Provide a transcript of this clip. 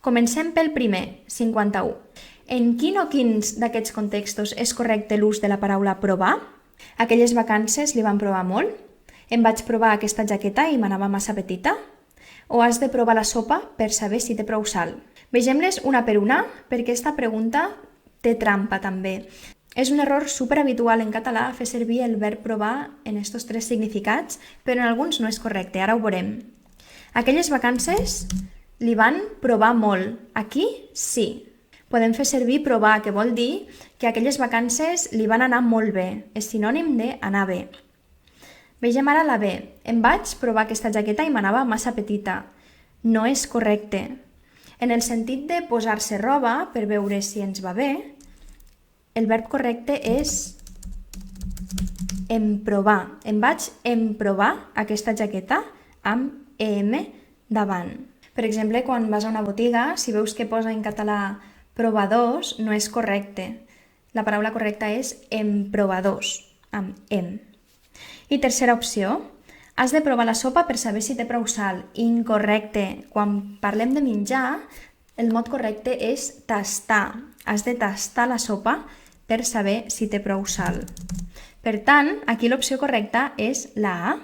Comencem pel primer, 51. En quin o quins d'aquests contextos és correcte l'ús de la paraula provar? Aquelles vacances li van provar molt? Em vaig provar aquesta jaqueta i m'anava massa petita? O has de provar la sopa per saber si té prou sal? Vegem-les una per una, perquè aquesta pregunta té trampa també. És un error superhabitual en català fer servir el verb provar en estos tres significats, però en alguns no és correcte, ara ho veurem. Aquelles vacances li van provar molt. Aquí sí. Podem fer servir provar, que vol dir que aquelles vacances li van anar molt bé. És sinònim d'anar bé. Vegem ara la B. Em vaig provar aquesta jaqueta i m'anava massa petita. No és correcte. En el sentit de posar-se roba per veure si ens va bé, el verb correcte és emprovar. Em vaig emprovar aquesta jaqueta amb EM davant. Per exemple, quan vas a una botiga, si veus que posa en català provadors, no és correcte. La paraula correcta és emprovadors, amb em. I tercera opció, has de provar la sopa per saber si té prou sal. Incorrecte. Quan parlem de menjar, el mot correcte és tastar. Has de tastar la sopa per saber si té prou sal. Per tant, aquí l'opció correcta és la A.